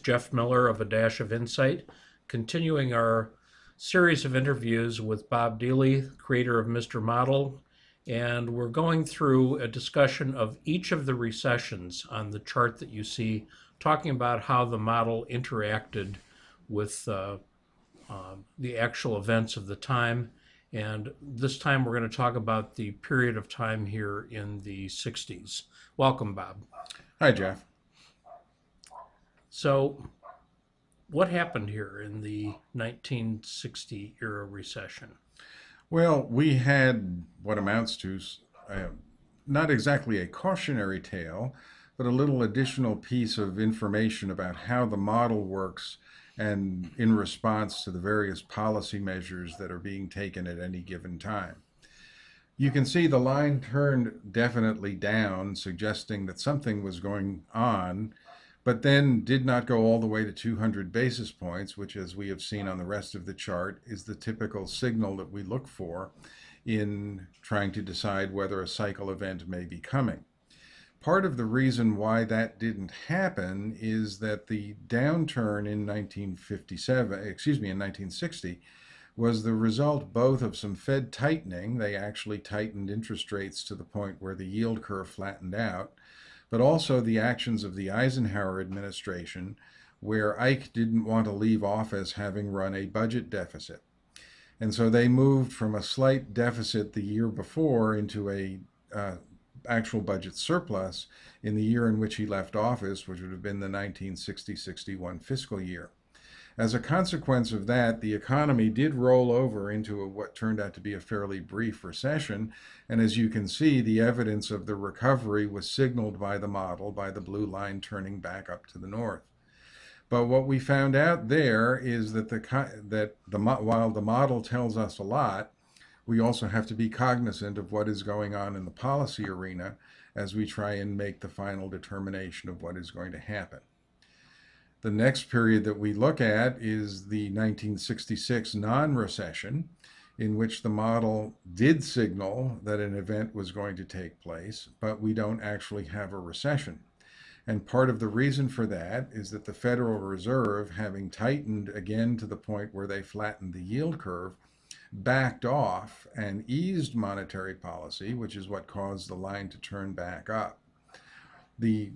Jeff Miller of A Dash of Insight, continuing our series of interviews with Bob Deely, creator of Mr. Model, and we're going through a discussion of each of the recessions on the chart that you see, talking about how the model interacted with the actual events of the time. And this time we're going to talk about the period of time here in the 60s. Welcome, Bob. Hi, Jeff. So, what happened here in the 1960 era recession? Well, we had what amounts to not exactly a cautionary tale, but a little additional piece of information about how the model works and in response to the various policy measures that are being taken at any given time. You can see the line turned definitely down, suggesting that something was going on, but then did not go all the way to 200 basis points, which, as we have seen on the rest of the chart, is the typical signal that we look for in trying to decide whether a cycle event may be coming. Part of the reason why that didn't happen is that the downturn in 1960, was the result both of some Fed tightening. They actually tightened interest rates to the point where the yield curve flattened out, but also the actions of the Eisenhower administration, where Ike didn't want to leave office having run a budget deficit. And so they moved from a slight deficit the year before into a actual budget surplus in the year in which he left office, which would have been the 1960-61 fiscal year. As a consequence of that, the economy did roll over into what turned out to be a fairly brief recession. And as you can see, the evidence of the recovery was signaled by the model, by the blue line turning back up to the north. But what we found out there is that while the model tells us a lot, we also have to be cognizant of what is going on in the policy arena as we try and make the final determination of what is going to happen. The next period that we look at is the 1966 non-recession, in which the model did signal that an event was going to take place, but we don't actually have a recession. And part of the reason for that is that the Federal Reserve, having tightened again to the point where they flattened the yield curve, backed off and eased monetary policy, which is what caused the line to turn back up. The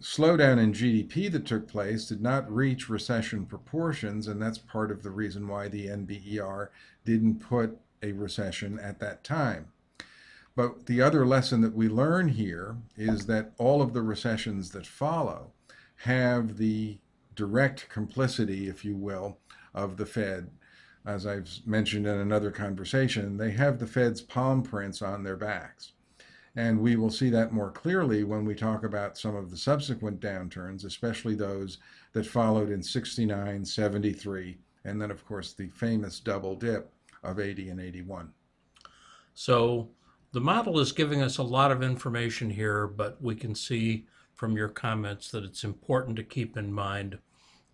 slowdown in GDP that took place did not reach recession proportions, and that's part of the reason why the NBER didn't put a recession at that time. But the other lesson that we learn here is that all of the recessions that follow have the direct complicity, if you will, of the Fed. As I've mentioned in another conversation, they have the Fed's palm prints on their backs. And we will see that more clearly when we talk about some of the subsequent downturns, especially those that followed in 69, 73, and then, of course, the famous double dip of 80 and 81. So, the model is giving us a lot of information here, but we can see from your comments that it's important to keep in mind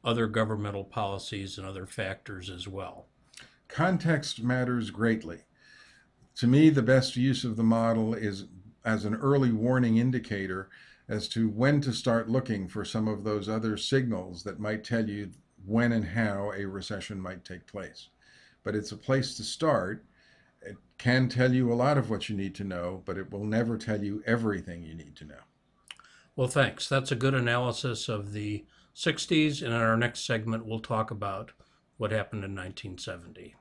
other governmental policies and other factors as well. Context matters greatly. To me, the best use of the model is as an early warning indicator as to when to start looking for some of those other signals that might tell you when and how a recession might take place. But it's a place to start. It can tell you a lot of what you need to know, but it will never tell you everything you need to know. Well, thanks. That's a good analysis of the 60s, and in our next segment, we'll talk about what happened in 1970.